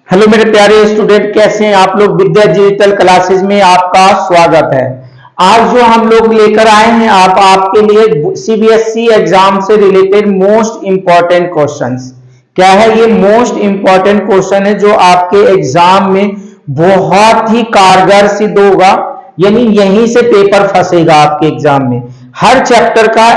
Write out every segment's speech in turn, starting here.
Hello मेरे प्यारे student, कैसे हैं आप लोग। विद्या डिजिटल क्लासेस में आपका स्वागत है। आज जो हम लोग लेकर आए हैं आपके लिए सीबीएसई एग्जाम से रिलेटेड मोस्ट इंपॉर्टेंट क्वेश्चंस। क्या है ये मोस्ट इंपॉर्टेंट क्वेश्चन है जो आपके एग्जाम में बहुत ही कारगर सिद्ध होगा, यानी यहीं से पेपर फंसेगा आपके एग्जाम में। हर चैप्टर का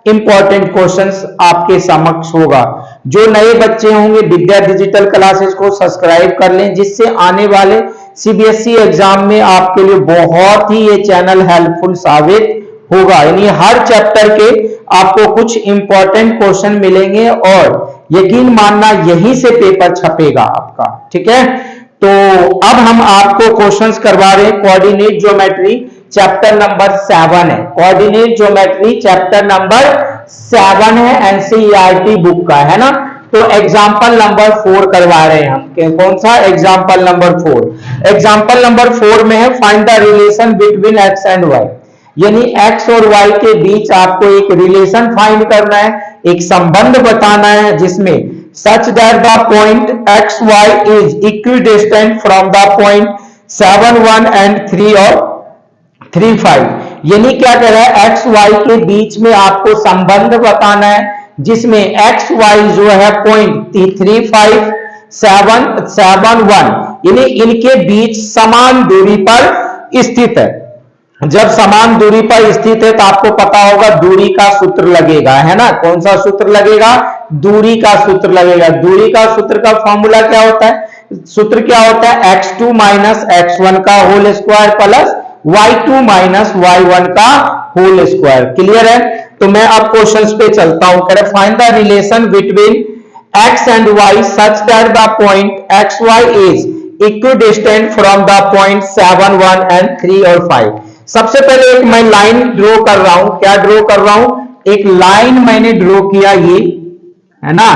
इंपॉर्टेंट क्वेश्चंस आपके समक्ष होगा। जो नए बच्चे होंगे विद्या डिजिटल क्लासेस को सब्सक्राइब कर लें, जिससे आने वाले सीबीएसई एग्जाम में आपके लिए बहुत ही ये चैनल हेल्पफुल साबित होगा। यानी हर चैप्टर के आपको कुछ इंपॉर्टेंट क्वेश्चन मिलेंगे और यकीन मानना यहीं से पेपर छपेगा आपका। ठीक है, तो अब हम आपको क्वेश्चंस करवा रहे हैं। कोऑर्डिनेट ज्योमेट्री चैप्टर नंबर 7 है। कोऑर्डिनेट ज्योमेट्री चैप्टर नंबर 7 है, एनसीईआरटी बुक का है ना। तो एग्जाम्पल नंबर 4 करवा रहे हैं हम। कौन सा एग्जाम्पल नंबर 4? एग्जाम्पल नंबर 4 में है find the relation between X and Y. यानी एक्स और वाई के बीच आपको एक रिलेशन फाइंड करना है, एक संबंध बताना है जिसमें such that the point X Y is equidistant from the point 7 1 and 3 और 3 5। यानी क्या कह रहा है, एक्स वाई के बीच में आपको संबंध बताना है जिसमें एक्स वाई जो है पॉइंट 3 5 7 1 यानी इनके बीच समान दूरी पर स्थित है। जब समान दूरी पर स्थित है तो आपको पता होगा दूरी का सूत्र लगेगा, है ना। कौन सा सूत्र लगेगा? दूरी का सूत्र लगेगा। दूरी का सूत्र का फॉर्मूला क्या होता है? सूत्र क्या होता है? x2 माइनस x1 का whole square plus y2 minus y1 का होल स्क्वायर। क्लियर है? तो मैं अब क्वेश्चंस पे चलता हूं। कह रहे find the relation between x and y such that the point xy is equidistant from the point 7 1 and 3 और 5। सबसे पहले एक मैं लाइन ड्रॉ कर रहा हूं। क्या ड्रॉ कर रहा हूं? एक लाइन मैंने ड्रॉ किया, ये है ना।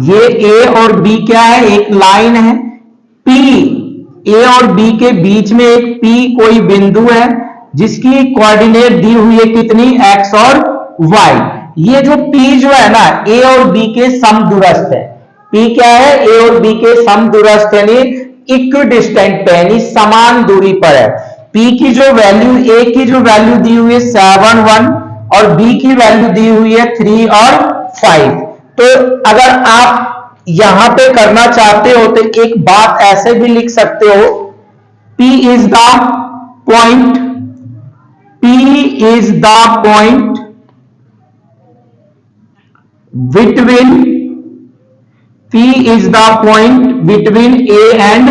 ये a और b क्या है? एक लाइन है। p, a और b के बीच में एक p कोई बिंदु है जिसकी कोऑर्डिनेट दी हुई है कितनी? x और y। ये जो p जो है ना a और b के समदूरस्थ है। p क्या है? a और b के समदूरस्थ यानी इक्विडिस्टेंट है, यानी समान दूरी पर है। p की जो वैल्यू, a की जो वैल्यू दी हुई है 7 1 और b की वैल्यू दी हुई है 3 और 5। तो अगर आप यहां पे करना चाहते हो तो एक बात ऐसे भी लिख सकते हो, P is the point, P is the point between, P is the point between A and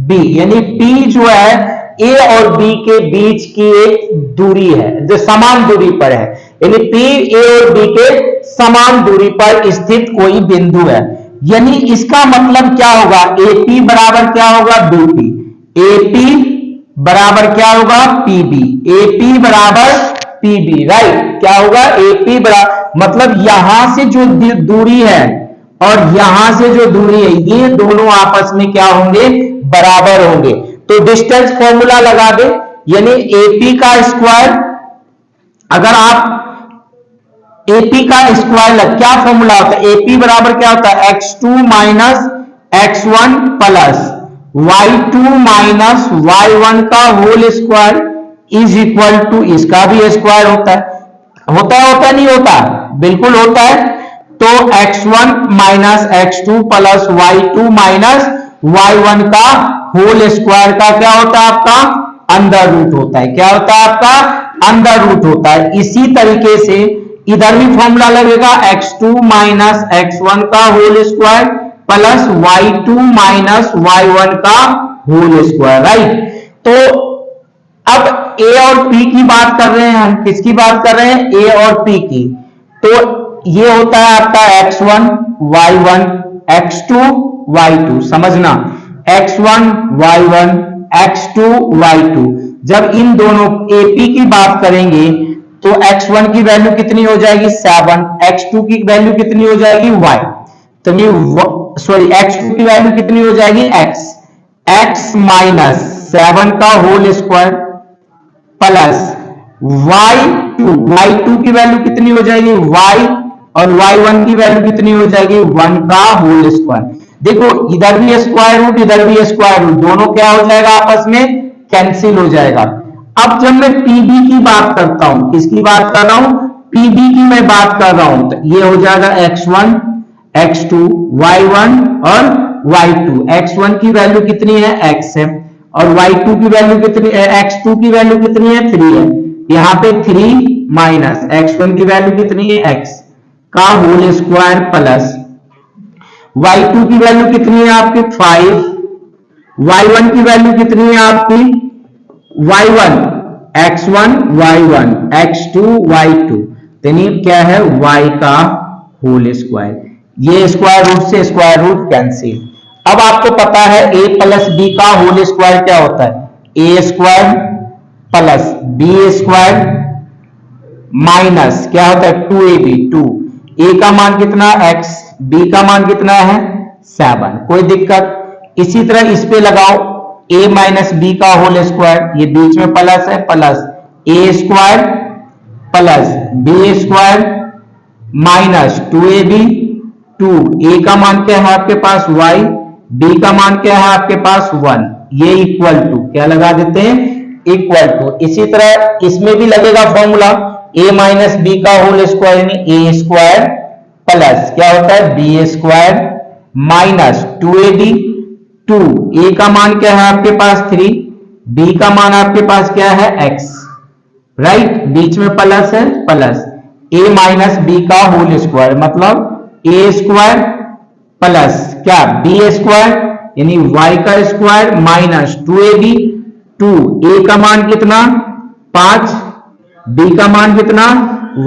B। यानी P जो है A और B के बीच की एक दूरी है जो समान दूरी पर है। यानी P A और B के समान दूरी पर स्थित कोई बिंदु है। यानी इसका मतलब क्या होगा? AP बराबर क्या होगा? BP। AP बराबर क्या होगा? PB। AP बराबर PB, राइट। क्या होगा? AP बराबर मतलब यहां से जो दूरी है और यहां से जो दूरी है ये दोनों आपस में क्या होंगे? बराबर होंगे। तो डिस्टेंस फॉर्मूला लगा दे, यानी AP का स्क्वायर, अगर आप AP का स्क्वायर क्या फॉर्मूला होता है? AP बराबर क्या होता है? x2 minus x1 plus y2 minus y1 का whole square is equal to, इसका भी स्क्वायर होता है। होता नहीं होता? बिल्कुल होता है। तो x1 minus x2 plus y2 minus y1 का होल स्क्वायर का क्या होता है? आपका अंडर रूट होता है। क्या होता है? आपका अंडर रूट होता है। इसी तरीके से इधर भी फॉर्मूला लगेगा, x2 माइनस x1 का whole square plus y2 minus y1 का होल स्क्वायर, राइट। तो अब a और p की बात कर रहे हैं हम। किसकी बात कर रहे हैं? a और p की। तो ये होता है आपका x1 y1 x2 y2। समझना, x1 y1 x2 y2। जब इन दोनों AP की बात करेंगे तो x1 की वैल्यू कितनी हो जाएगी? 7। x2 की वैल्यू कितनी हो जाएगी? y। तो सॉरी x2 की वैल्यू कितनी हो जाएगी? x माइनस 7 का होल स्क्वायर प्लस y2 की वैल्यू कितनी हो जाएगी? y और y1 की वैल्यू कितनी हो जाएगी? 1 का होल स्क्वायर। देखो इधर भी स्क्वायर रूट इधर भी स्क्वायर रूट, दोनों क्या हो जाएगा आपस में कैंसिल हो जाएगा। अब जब मैं पीबी की बात करता हूं, किसकी बात कर रहा हूं, पीबी की मैं बात कर रहा हूं, तो ये हो जाएगा x1 x2 y1 और y2। x1 की वैल्यू कितनी है x है और y2 की वैल्यू कितनी है, x2 की वैल्यू कितनी है 3 है। यहाँ पे 3 माइनस x1 की वैल्यू कितनी है x का होल स्क्वायर प्लस y2 की वैल्यू कितनी है आपकी 5, y1 की वैल्यू कितनी है आपकी y1 x1 y1 x2 y2, यानी क्या है y का होल स्क्वायर, ये स्क्वायर रूट से स्क्वायर रूट कैंसिल। अब आपको पता है a प्लस बी का होल स्क्वायर क्या होता है, A square plus B square minus क्या होता है 2ab, 2 a का मान कितना x, b का मान कितना है 7, कोई दिक्कत। इसी तरह इस पे लगाओ a माइनस बी का होल स्क्वायर, ये बीच में प्लस है, plus a square plus B square minus 2ab, 2 a का मान क्या है आपके पास y, b का मान क्या है आपके पास 1, ये इक्वल टू क्या लगा देते हैं इक्वल टू। इसी तरह इसमें भी लगेगा फॉर्मूला a माइनस बी का होल स्क्वायर यानी a स्क्वायर प्लस क्या होता है B square minus 2ab, 2 a का मान क्या है आपके पास 3, b का मान आपके पास क्या है x, राइट, बीच में प्लस है, प्लस a माइनस बी का होल स्क्वायर मतलब a स्क्वायर प्लस क्या b स्क्वायर यानी y का स्क्वायर माइनस 2ab, 2 a का मान कितना 5, b का मान कितना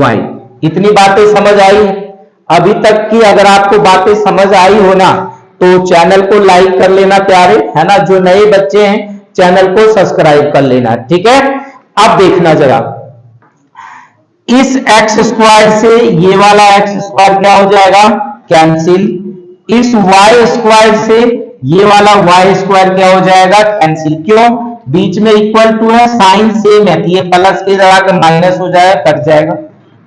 y। इतनी बातें समझ आई? अभी तक की अगर आपको बातें समझ आई हो ना तो चैनल को लाइक कर लेना प्यारे, है ना। जो नए बच्चे हैं चैनल को सब्सक्राइब कर लेना, ठीक है। अब देखना जरा, इस एक्स स्क्वायर से ये वाला एक्स स्क्वायर क्या हो जाएगा कैंसिल, इस वाई स्क्वायर से ये वाला वाई स्क्वायर क्या हो जाएगा कैंसिल। क्यों, बीच में इक्वल टू है, साइन सेम है, ये प्लस के इधर आकर माइनस हो जाएगा कट जाएगा,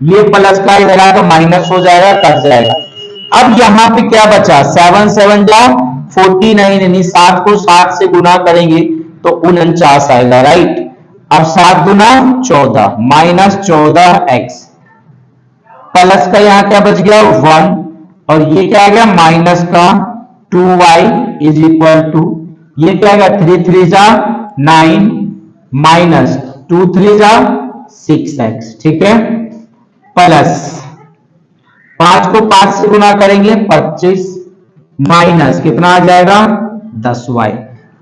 ये प्लस का इधर आकर माइनस हो जाएगा कट जाएगा। अब यहाँ पे क्या बचा 7 7 जाओ 49 यानी 7 को 7 से गुना करेंगे तो 49 आएगा, राइट। अब 7 गुना 14 माइनस 14x प्लस का यहाँ क्या बच गया 1 और ये क्या आ गया माइनस का 2y इज इक्वल टू ये क्या आ गया 3 3 जा 9 माइनस 2 3 जा 6x, ठीक है, प्लस 5 को 5 से गुना करेंगे 25 माइनस कितना आ जाएगा 10y।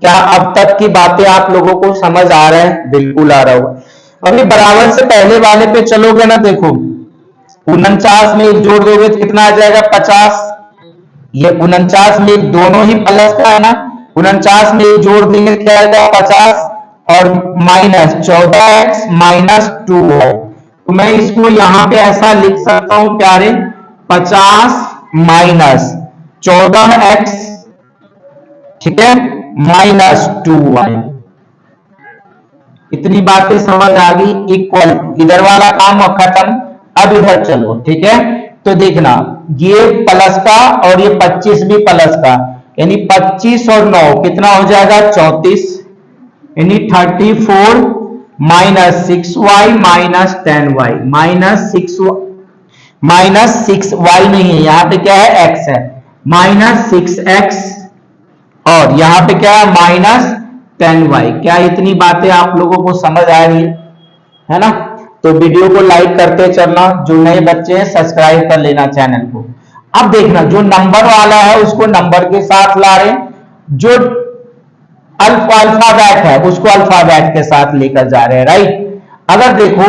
क्या अब तक की बातें आप लोगों को समझ आ रहा है? बिल्कुल आ रहा होगा। अभी बराबर से पहले वाले पे चलोगे ना, देखो 49 में एक जोड़ दोगे तो कितना आ जाएगा 50, ये 49 में दोनों ही प्लस का है ना, 49 में एक जोड़ देंगे क्या आएगा 50 और माइनस 14x माइनस 2y। तो मैं इसको यहां पे ऐसा लिख सकता हूं प्यारे 50 माइनस 14x, ठीक है, माइनस 2y। इतनी बातें समझ आ गई, इक्वल इधर वाला काम खत्म। अब इधर चलो, ठीक है, तो देखना ये प्लस का और ये 25 भी प्लस का यानी 25 और 9 कितना हो जाएगा 34 यानी 34 minus 6y minus 10y minus 6y नहीं है, यहाँ पे क्या है x है, माइनस 6x और यहाँ पे क्या है माइनस 10y। क्या इतनी बातें आप लोगों को समझ आ रही है ना। तो वीडियो को लाइक करते चलना, जो नए बच्चे हैं सब्सक्राइब कर लेना चैनल को। अब देखना जो नंबर वाला है उसको नंबर के साथ ला रहे, जो अल्फाबेट है उसको अल्फाबेट के साथ लेकर जा रहे हैं, राइट। अगर देखो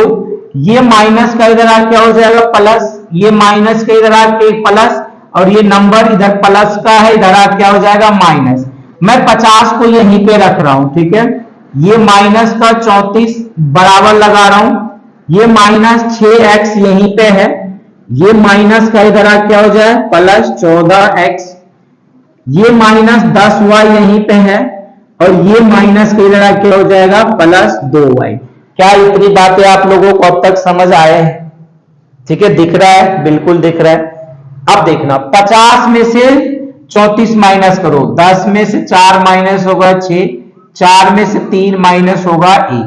ये माइनस का इधर आ क्या हो जाएगा प्लस, ये माइनस का इधर आके प्लस और ये नंबर इधर प्लस का है इधर आ क्या हो जाएगा माइनस। मैं 50 को यहीं पे रख रहा हूं, ठीक है, ये माइनस का 34 बराबर लगा रहा हूं, ये माइनस 6x यहीं पे है, ये माइनस का इधर आ क्या हो जाए प्लस 14x, ये माइनस 10y यहीं पे है और ये माइनस का इधर आ क्या हो जाएगा प्लस 2y। क्या इतनी बातें आप लोगों को अब तक समझ आए? ठीक है, दिख रहा है, बिल्कुल दिख रहा है। अब देखना 50 में से 34 माइनस करो, 10 में से 4 माइनस होगा 6, 4 में से 3 माइनस होगा 1,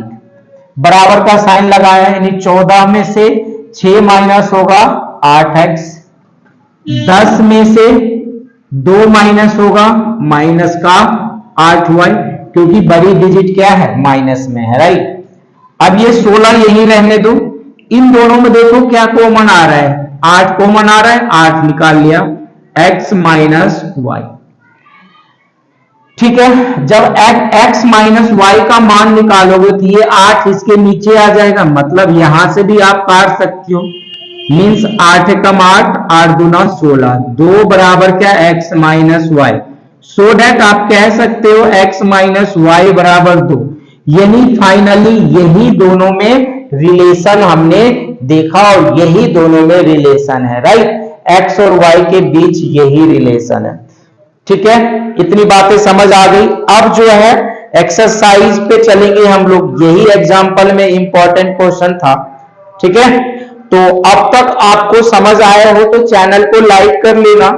बराबर का साइन लगाया, यानी 14 में से 6 माइनस होगा 8x, 10 में से 2 माइनस होगा माइनस का 8y, क्योंकि बड़ी डिजिट क्या है, माइनस में है, राइट। अब ये 16 यही रहने दो, इन दोनों में देखो क्या कॉमन आ रहा है, 8 कॉमन आ रहा है, 8 निकाल लिया, x माइनस वाई। ठीक है, जब x माइनस वाई का मान निकालोगे तो ये 8 इसके नीचे आ जाएगा, मतलब यहां से भी आप काट सकते हो, मीन्स 8 एकम 8, 8 दूना 16, 2 बराबर क्या, x माइनस वाई। सो डेट आप कह सकते हो x माइनस वाई बराबर 2, यानी फाइनली यही दोनों में रिलेशन हमने देखा और यही दोनों में रिलेशन है, राइट। x और y के बीच यही रिलेशन है। ठीक है, इतनी बातें समझ आ गई। अब जो है एक्सरसाइज पे चलेंगे हम लोग, यही एग्जाम्पल में इंपॉर्टेंट क्वेश्चन था। ठीक है, तो अब तक आपको समझ आया हो तो चैनल को लाइक कर लेना,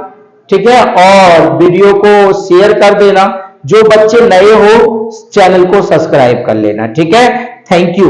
ठीक है, और वीडियो को शेयर कर देना। जो बच्चे नए हो चैनल को सब्सक्राइब कर लेना, ठीक है। Thank you.